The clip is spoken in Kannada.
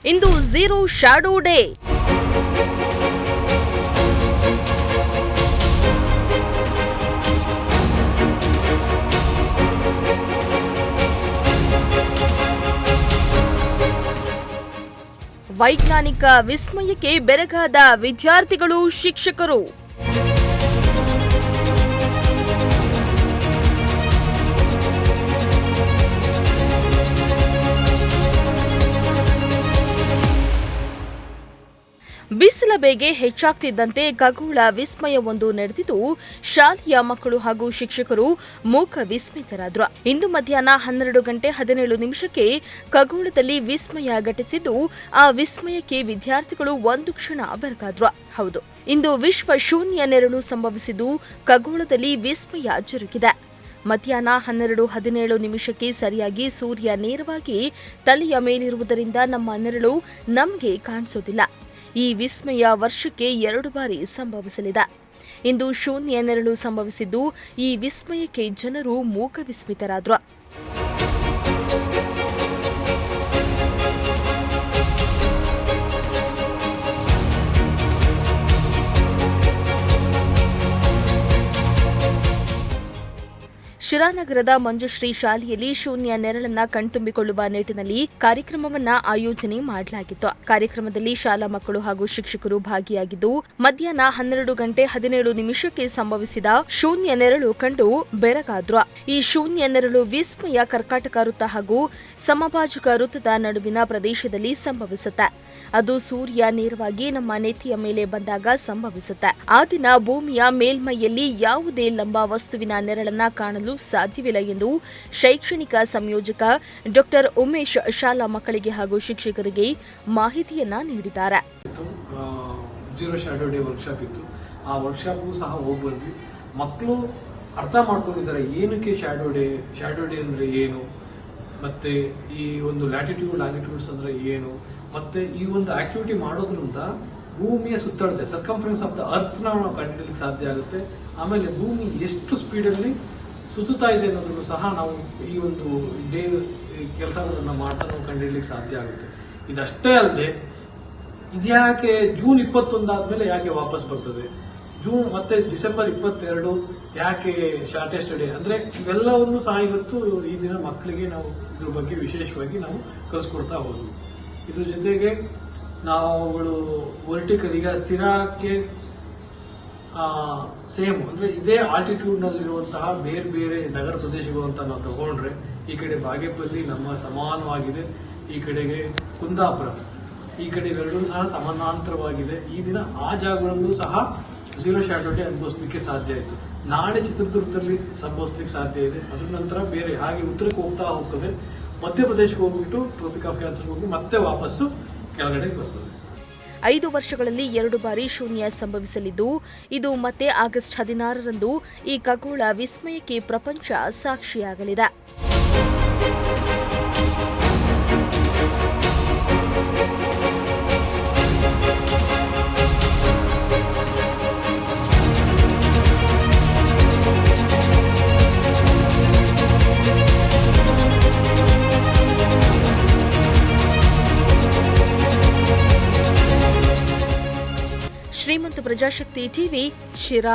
ಇಂದು ಝೀರೋ ಶ್ಯಾಡೋ ಡೇ. ವೈಜ್ಞಾನಿಕ ವಿಸ್ಮಯಕ್ಕೆ ಬೆರಗಾದ ವಿದ್ಯಾರ್ಥಿಗಳು, ಶಿಕ್ಷಕರು. ಬಿಸಿಲ ಬೇಗೆ ಹೆಚ್ಚಾಗ್ತಿದ್ದಂತೆ ಖಗೋಳ ವಿಸ್ಮಯವೊಂದು ನಡೆದಿದ್ದು, ಶಾಲೆಯ ಮಕ್ಕಳು ಹಾಗೂ ಶಿಕ್ಷಕರು ಮೂಕ ವಿಸ್ಮಿತರಾದ್ರು. ಇಂದು ಮಧ್ಯಾಹ್ನ 12:17 ಖಗೋಳದಲ್ಲಿ ವಿಸ್ಮಯ ಘಟಿಸಿದ್ದು, ಆ ವಿಸ್ಮಯಕ್ಕೆ ವಿದ್ಯಾರ್ಥಿಗಳು ಒಂದು ಕ್ಷಣ ಬೆರಗಾದ್ರು. ಹೌದು, ಇಂದು ವಿಶ್ವ ಶೂನ್ಯ ನೆರಳು ಸಂಭವಿಸಿದ್ದು, ಖಗೋಳದಲ್ಲಿ ವಿಸ್ಮಯ ಜರುಗಿದೆ. ಮಧ್ಯಾಹ್ನ 12:17 ಸರಿಯಾಗಿ ಸೂರ್ಯ ನೇರವಾಗಿ ತಲೆಯ ಮೇಲಿರುವುದರಿಂದ ನಮ್ಮ ನೆರಳು ನಮಗೆ ಕಾಣಿಸೋದಿಲ್ಲ. ಈ ವಿಸ್ಮಯ ವರ್ಷಕ್ಕೆ 2 ಬಾರಿ ಸಂಭವಿಸಲಿದೆ. ಇಂದು ಶೂನ್ಯ ನೆರಳು ಸಂಭವಿಸಿದ್ದು, ಈ ವಿಸ್ಮಯಕ್ಕೆ ಜನರು ಮೂಕ ವಿಸ್ಮಿತರಾದ್ರು. ಶಿರಾನಗರದ ಮಂಜುಶ್ರೀ ಶಾಲೆಯಲ್ಲಿ ಶೂನ್ಯ ನೆರಳನ್ನ ಕಣ್ತುಂಬಿಕೊಳ್ಳುವ ನಿಟ್ಟಿನಲ್ಲಿ ಕಾರ್ಯಕ್ರಮವನ್ನ ಆಯೋಜನೆ ಮಾಡಲಾಗಿತ್ತು. ಕಾರ್ಯಕ್ರಮದಲ್ಲಿ ಶಾಲಾ ಮಕ್ಕಳು ಹಾಗೂ ಶಿಕ್ಷಕರು ಭಾಗಿಯಾಗಿದ್ದು, ಮಧ್ಯಾಹ್ನ 12:17 ಸಂಭವಿಸಿದ ಶೂನ್ಯ ನೆರಳು ಕಂಡು ಬೆರಗಾದ್ರು. ಈ ಶೂನ್ಯ ನೆರಳು ವಿಸ್ಮಯ ಕರ್ಕಾಟಕ ವೃತ್ತ ಹಾಗೂ ಸಮಭಾಜಕ ವೃತ್ತದ ನಡುವಿನ ಪ್ರದೇಶದಲ್ಲಿ ಸಂಭವಿಸುತ್ತೆ. ಅದು ಸೂರ್ಯ ನೇರವಾಗಿ ನಮ್ಮ ನೆತ್ತಿಯ ಮೇಲೆ ಬಂದಾಗ ಸಂಭವಿಸುತ್ತೆ. ಆ ದಿನ ಭೂಮಿಯ ಮೇಲ್ಮೈಯಲ್ಲಿ ಯಾವುದೇ ಲಂಬ ವಸ್ತುವಿನ ನೆರಳನ್ನ ಕಾಣಲು ಸಾಧ್ಯವಿಲ್ಲ ಎಂದು ಶೈಕ್ಷಣಿಕ ಸಂಯೋಜಕ ಡಾ. ಉಮೇಶ್ ಶಾಲಾ ಮಕ್ಕಳಿಗೆ ಹಾಗೂ ಶಿಕ್ಷಕರಿಗೆ ಮಾಹಿತಿಯನ್ನ ನೀಡಿದ್ದಾರೆ. ಝೀರೋ ಶ್ಯಾಡೋ ಡೇ ವರ್ಕ್ಶಾಪ್ ಇತ್ತು. ಆ ವರ್ಕ್ಶಾಪ್ಗೂ ಸಹ ಹೋಗಿ ಬಂದ್ವಿ. ಮಕ್ಕಳು ಅರ್ಥ ಮಾಡ್ಕೊಂಡಿದ್ದಾರೆ ಏನಕ್ಕೆ ಶ್ಯಾಡೋ ಡೇ ಅಂದ್ರೆ ಏನು, ಮತ್ತೆ ಈ ಒಂದು ಲ್ಯಾಟಿಟ್ಯೂಡ್ ಲ್ಯಾಟಿಟ್ಯೂಡ್ಸ್ ಅಂದ್ರೆ ಏನು, ಮತ್ತೆ ಈ ಒಂದು ಆಕ್ಟಿವಿಟಿ ಮಾಡೋದ್ರಿಂದ ಭೂಮಿಯ ಸುತ್ತಳತೆ ಸರ್ಕಂಫರೆನ್ಸ್ ಆಫ್ ದ ಅರ್ತ್ ನಾವು ಕಂಡುಹಿಡಿಯಲಿಕ್ಕೆ ಸಾಧ್ಯ ಆಗುತ್ತೆ. ಆಮೇಲೆ ಭೂಮಿ ಎಷ್ಟು ಸ್ಪೀಡಲ್ಲಿ ಸುತ್ತುತ್ತಾ ಇದೆ ಅನ್ನೋದನ್ನು ಸಹ ನಾವು ಈ ಒಂದು ಕೆಲಸಗಳನ್ನ ಮಾಡ್ತಾ ನಾವು ಕಂಡುಹಿಡಿಯಲಿಕ್ಕೆ ಸಾಧ್ಯ ಆಗುತ್ತೆ. ಇದಷ್ಟೇ ಅಲ್ಲದೆ ಇದ್ಯಾಕೆ ಜೂನ್ 21 ಆದ್ಮೇಲೆ ಯಾಕೆ ವಾಪಸ್ ಬರ್ತದೆ, ಜೂನ್ ಮತ್ತೆ ಡಿಸೆಂಬರ್ 22 ಯಾಕೆ ಶಾರ್ಟೆಸ್ಟ್ ಡೇ ಅಂದ್ರೆ ಇವೆಲ್ಲವನ್ನು ಸಹ ಇವತ್ತು ಈ ದಿನ ಮಕ್ಕಳಿಗೆ ನಾವು ಇದ್ರ ಬಗ್ಗೆ ವಿಶೇಷವಾಗಿ ನಾವು ಕಲಿಸ್ಕೊಡ್ತಾ ಹೋದ್ವಿ. ಇದ್ರ ಜೊತೆಗೆ ನಾವುಗಳು ವರ್ಟಿಕಲ್ ಈಗ ಸ್ಥಿರಕ್ಕೆ ಸೇಮ್ ಅಂದ್ರೆ ಇದೇ ಆಲ್ಟಿಟ್ಯೂಡ್ ನಲ್ಲಿರುವಂತಹ ಬೇರೆ ಬೇರೆ ನಗರ ಪ್ರದೇಶಗಳು ಅಂತ ನಾವು ತಗೊಂಡ್ರೆ, ಈ ಕಡೆ ಬಾಗೇಪಲ್ಲಿ ನಮ್ಮ ಸಮಾನವಾಗಿದೆ, ಈ ಕಡೆಗೆ ಕುಂದಾಪುರ, ಈ ಕಡೆ ಇವೆರಡೂ ಸಹ ಸಮಾನಾಂತರವಾಗಿದೆ. ಈ ದಿನ ಆ ಜಾಗಗಳಲ್ಲೂ ಸಹ ಝೀರೋ ಶ್ಯಾಡೋ ಡೇ ಅನುಭವಿಸಲಿಕ್ಕೆ ಸಾಧ್ಯ ಆಯಿತು. ನಾಳೆ ಚಿತ್ರದುರ್ಗದಲ್ಲಿ ಸಂಭವಿಸಲಿಕ್ಕೆ ಸಾಧ್ಯ ಇದೆ. ಅದ್ರ ನಂತರ ಬೇರೆ ಹಾಗೆ ಉತ್ತರಕ್ಕೆ ಹೋಗ್ತಾ ಹೋಗ್ತದೆ. ಮಧ್ಯಪ್ರದೇಶಕ್ಕೆ ಹೋಗ್ಬಿಟ್ಟು ಟ್ರೋಪಿಕ್ ಆಫ್ ಕ್ಯಾನ್ಸರ್ ಹೋಗಿ ಮತ್ತೆ ವಾಪಸ್ಸು ಕೆಳಗಡೆ ಬರ್ತದೆ. 5 ವರ್ಷಗಳಲ್ಲಿ 2 ಬಾರಿ ಶೂನ್ಯ ಸಂಭವಿಸಲಿದ್ದು, ಇದು ಮತ್ತೆ ಆಗಸ್ಟ್ 16ರಂದು ಈ ಖಗೋಳ ವಿಸ್ಮಯಕ್ಕೆ ಪ್ರಪಂಚ ಸಾಕ್ಷಿಯಾಗಲಿದೆ. ಶ್ರೀಮಂತ ಪ್ರಜಾಶಕ್ತಿ ಟಿವಿ, ಶಿರಾ.